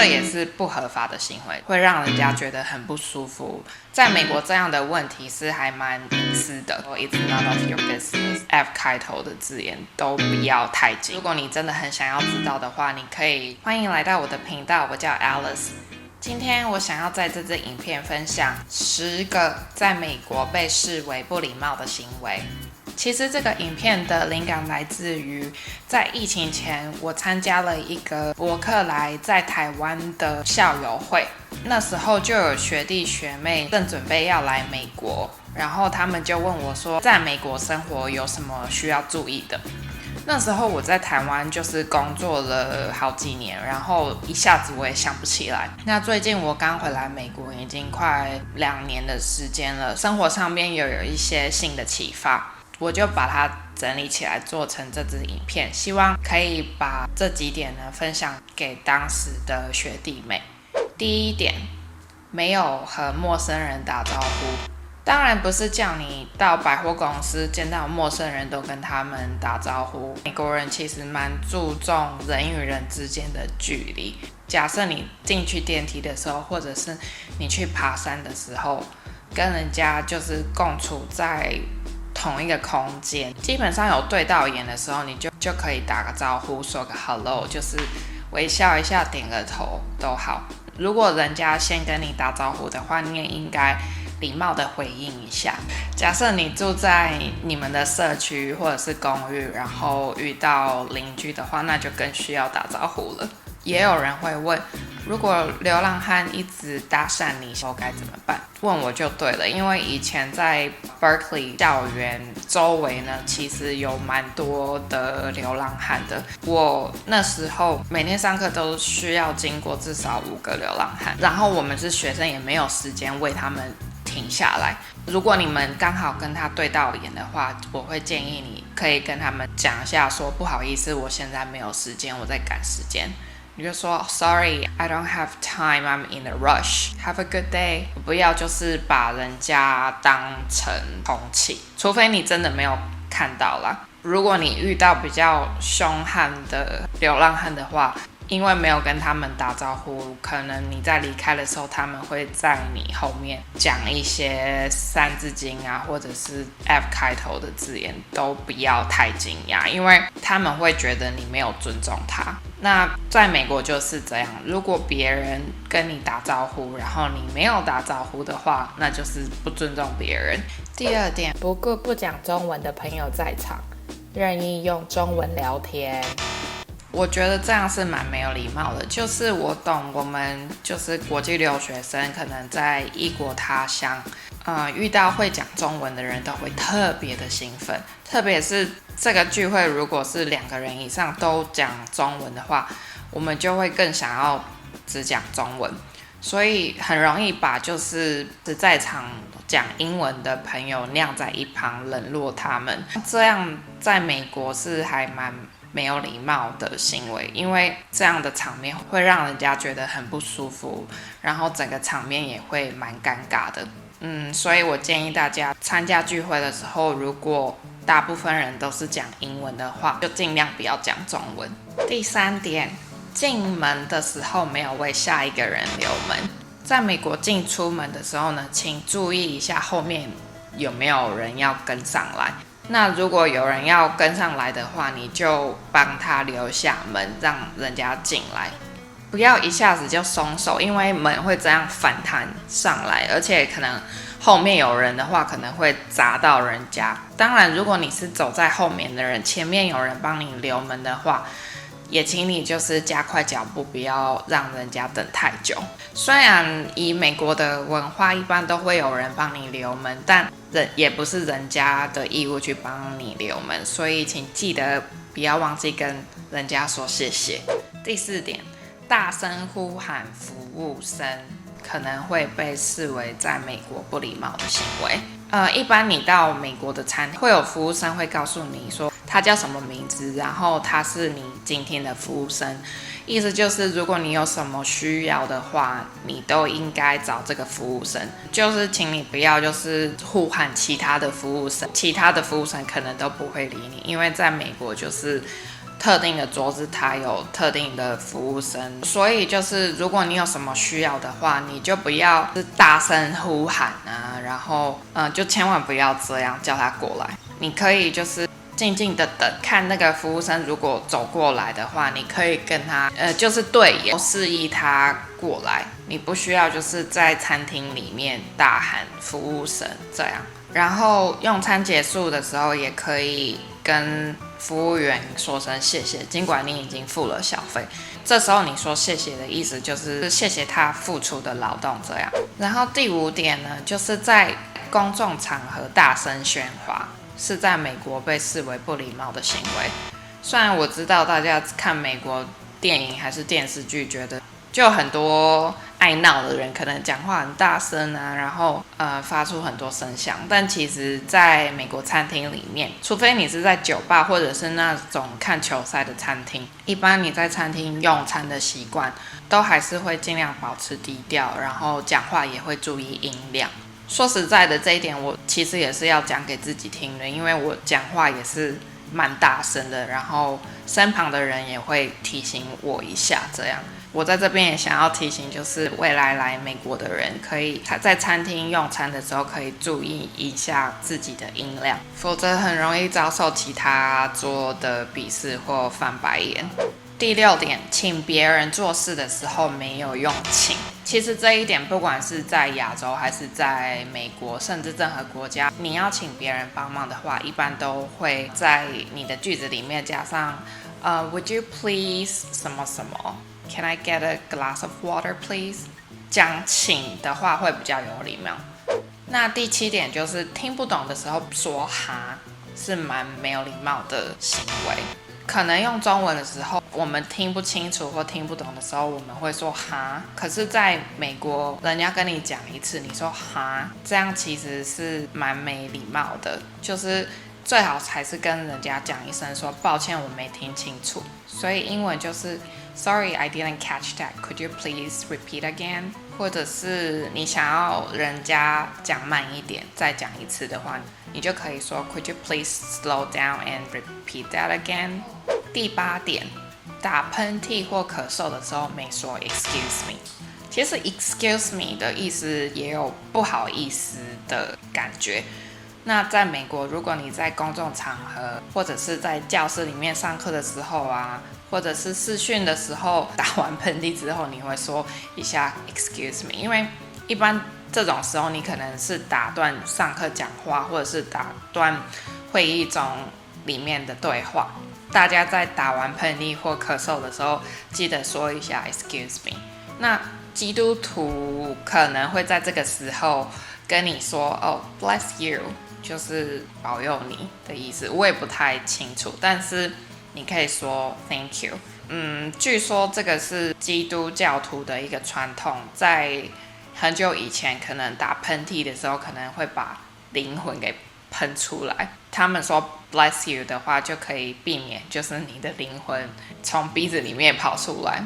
这也是不合法的行为，会让人家觉得很不舒服。在美国，这样的问题是还蛮隐私的。It's none of your business。F 开头的字眼都不要太近。如果你真的很想要知道的话，你可以欢迎来到我的频道，我叫 Alice。今天我想要在这支影片分享10个在美国被视为不礼貌的行为。其实这个影片的灵感来自于在疫情前，我参加了一个伯克莱在台湾的校友会，那时候就有学弟学妹正准备要来美国，然后他们就问我说，在美国生活有什么需要注意的？那时候我在台湾就是工作了好几年，然后一下子我也想不起来。那最近我刚回来美国，已经快2年的时间了，生活上面有一些新的启发。我就把它整理起来做成这支影片，希望可以把这几点呢分享给当时的学弟妹。第一点，没有和陌生人打招呼。当然不是叫你到百货公司见到陌生人都跟他们打招呼。美国人其实蛮注重人与人之间的距离。假设你进去电梯的时候，或者是你去爬山的时候，跟人家就是共处在同一个空间，基本上有对到眼的时候，你就可以打个招呼，说个 hello， 就是微笑一下，点个头都好。如果人家先跟你打招呼的话，你也应该礼貌的回应一下。假设你住在你们的社区或者是公寓，然后遇到邻居的话，那就更需要打招呼了。也有人会问，如果流浪汉一直搭讪你，该怎么办？问我就对了，因为以前在 Berkeley 校园周围呢，其实有蛮多的流浪汉的。我那时候每天上课都需要经过至少5个流浪汉，然后我们是学生，也没有时间为他们停下来。如果你们刚好跟他对到眼的话，我会建议你可以跟他们讲一下说，不好意思，我现在没有时间，我在赶时间。你就说 Sorry, I don't have time, I'm in a rush. Have a good day. 不要就是把人家当成空气，除非你真的没有看到啦。如果你遇到比较凶悍的流浪汉的话，因为没有跟他们打招呼，可能你在离开的时候，他们会在你后面讲一些三字经啊，或者是 F 开头的字眼，都不要太惊讶，因为他们会觉得你没有尊重他。那在美国就是这样，如果别人跟你打招呼，然后你没有打招呼的话，那就是不尊重别人。第二点，不顾不讲中文的朋友在场，任意用中文聊天。我觉得这样是蛮没有礼貌的，就是我懂我们就是国际留学生，可能在异国他乡，遇到会讲中文的人都会特别的兴奋，特别是这个聚会如果是2个人以上都讲中文的话，我们就会更想要只讲中文，所以很容易把就是在场讲英文的朋友晾在一旁，冷落他们。这样在美国是还蛮没有礼貌的行为，因为这样的场面会让人家觉得很不舒服，然后整个场面也会蛮尴尬的。所以我建议大家参加聚会的时候，如果大部分人都是讲英文的话，就尽量不要讲中文。第3点，进门的时候没有为下一个人留门。在美国进出门的时候呢，请注意一下后面有没有人要跟上来。那如果有人要跟上来的话，你就帮他留下门，让人家进来，不要一下子就松手，因为门会这样反弹上来，而且可能后面有人的话，可能会砸到人家。当然，如果你是走在后面的人，前面有人帮你留门的话，也请你就是加快脚步，不要让人家等太久。虽然以美国的文化，一般都会有人帮你留门，但也不是人家的义务去帮你留门，所以请记得不要忘记跟人家说谢谢。第4点，大声呼喊服务生可能会被视为在美国不礼貌的行为。一般你到美国的餐厅，会有服务生会告诉你说他叫什么名字，然后他是你今天的服务生，意思就是如果你有什么需要的话，你都应该找这个服务生，就是请你不要就是呼喊其他的服务生，其他的服务生可能都不会理你，因为在美国就是特定的桌子，它有特定的服务生，所以就是如果你有什么需要的话，你就不要大声呼喊啊，然后就千万不要这样叫他过来。你可以就是静静的等，看那个服务生如果走过来的话，你可以跟他就是对眼示意他过来，你不需要就是在餐厅里面大喊服务生这样。然后用餐结束的时候也可以跟服务员说声谢谢，尽管你已经付了小费。这时候你说谢谢的意思就是谢谢他付出的劳动这样。然后第5点呢，就是在公众场合大声喧哗，是在美国被视为不礼貌的行为。虽然我知道大家看美国电影还是电视剧，觉得就很多爱闹的人可能讲话很大声啊，然后发出很多声响，但其实在美国餐厅里面，除非你是在酒吧或者是那种看球赛的餐厅，一般你在餐厅用餐的习惯都还是会尽量保持低调，然后讲话也会注意音量。说实在的，这一点我其实也是要讲给自己听的，因为我讲话也是蛮大声的，然后身旁的人也会提醒我一下这样。我在这边也想要提醒，就是未来来美国的人，可以在餐厅用餐的时候可以注意一下自己的音量，否则很容易遭受其他桌的鄙视或翻白眼。第6点，请别人做事的时候没有用请。其实这一点不管是在亚洲还是在美国，甚至任何国家，你要请别人帮忙的话，一般都会在你的句子里面加上would you please 什么什么，Can I get a glass of water please？ 讲请的话会比较有礼貌。那第7点就是听不懂的时候说哈，是蛮没有礼貌的行为。可能用中文的时候，我们听不清楚或听不懂的时候，我们会说哈。可是在美国，人家跟你讲一次，你说哈，这样其实是蛮没礼貌的，就是最好还是跟人家讲一声说抱歉我没听清楚。所以英文就是 Sorry I didn't catch that, could you please repeat again？ 或者是你想要人家讲慢一点再讲一次的话，你就可以说 Could you please slow down and repeat that again？ 第8点，打喷嚏或咳嗽的时候没说 Excuse me。其实 Excuse me 的意思也有不好意思的感觉。那在美国，如果你在公众场合或者是在教室里面上课的时候啊，或者是视讯的时候打完喷嚏之后，你会说一下 Excuse me， 因为一般这种时候你可能是打断上课讲话，或者是打断会议中里面的对话。大家在打完喷嚏或咳嗽的时候，记得说一下 Excuse me。那基督徒可能会在这个时候跟你说哦 Bless you， 就是保佑你的意思，我也不太清楚，但是你可以说 Thank you。据说这个是基督教徒的一个传统，在很久以前，可能打喷嚏的时候，可能会把灵魂给喷出来。他们说 Bless you 的话，就可以避免就是你的灵魂从鼻子里面跑出来。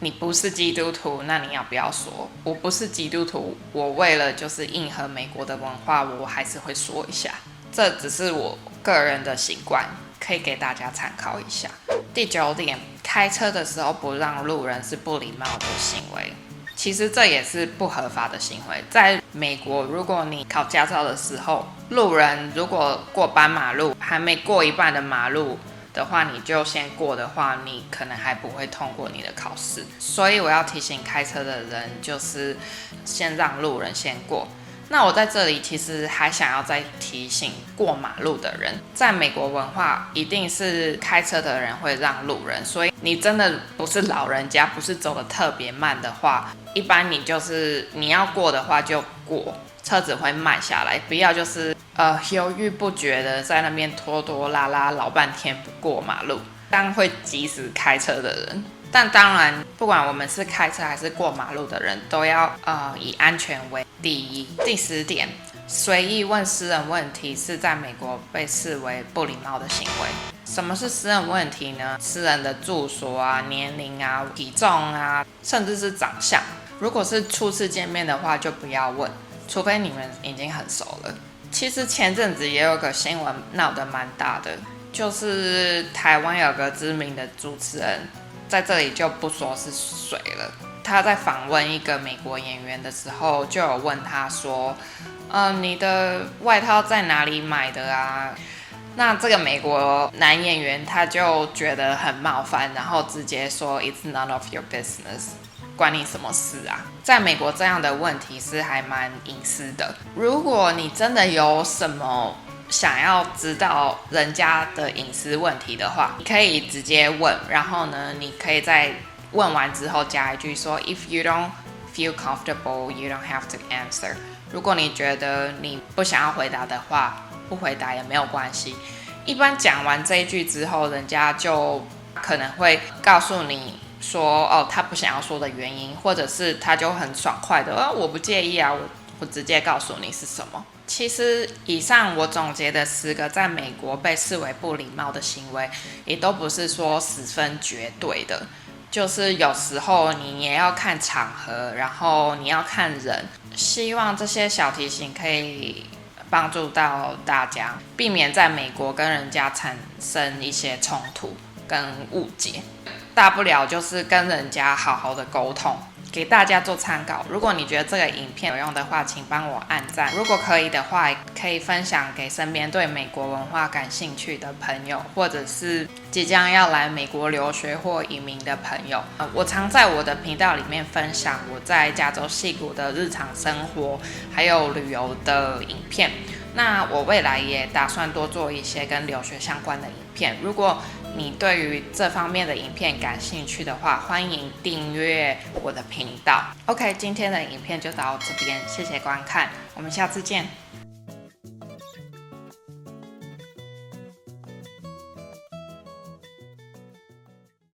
你不是基督徒，那你要不要说我不是基督徒？我为了就是迎合美国的文化，我还是会说一下。这只是我个人的习惯，可以给大家参考一下。第9点，开车的时候不让路人是不礼貌的行为。其实这也是不合法的行为。在美国，如果你考驾照的时候，路人如果过斑马路还没过一半的马路的话，你就先过的话，你可能还不会通过你的考试。所以我要提醒开车的人，就是先让路人先过。那我在这里其实还想要再提醒过马路的人，在美国文化一定是开车的人会让路人，所以你真的不是老人家，不是走得特别慢的话，一般你就是你要过的话就过，车子会慢下来，不要就是犹豫不决的在那边拖拖拉拉老半天不过马路，这样会急死开车的人。但当然，不管我们是开车还是过马路的人，都要以安全为第一。第10点，随意问私人问题是在美国被视为不礼貌的行为。什么是私人问题呢？私人的住所啊、年龄啊、体重啊，甚至是长相。如果是初次见面的话，就不要问，除非你们已经很熟了。其实前阵子也有个新闻闹得蛮大的。就是台湾有个知名的主持人，在这里就不说是谁了。他在访问一个美国演员的时候，就有问他说：“你的外套在哪里买的啊？”那这个美国男演员他就觉得很冒犯，然后直接说 "It's none of your business"， 关你什么事啊？在美国这样的问题是还蛮隐私的。如果你真的有什么想要知道人家的隐私问题的话，你可以直接问，然后呢，你可以在问完之后加一句说 "If you don't feel comfortable, you don't have to answer"。如果你觉得你不想要回答的话，不回答也没有关系。一般讲完这一句之后，人家就可能会告诉你说，哦，他不想要说的原因，或者是他就很爽快的，我不介意啊，我直接告诉你是什么。其实以上我总结的10个在美国被视为不礼貌的行为，也都不是说10分绝对的。就是有时候你也要看场合，然后你要看人。希望这些小提醒可以帮助到大家，避免在美国跟人家产生一些冲突跟误解。大不了就是跟人家好好的沟通，给大家做参考。如果你觉得这个影片有用的话，请帮我按赞。如果可以的话，可以分享给身边对美国文化感兴趣的朋友，或者是即将要来美国留学或移民的朋友。我常在我的频道里面分享我在加州矽谷的日常生活，还有旅游的影片。那我未来也打算多做一些跟留学相关的影片。如果你对于这方面的影片感兴趣的话，欢迎订阅我的频道。OK， 今天的影片就到这边，谢谢观看，我们下次见。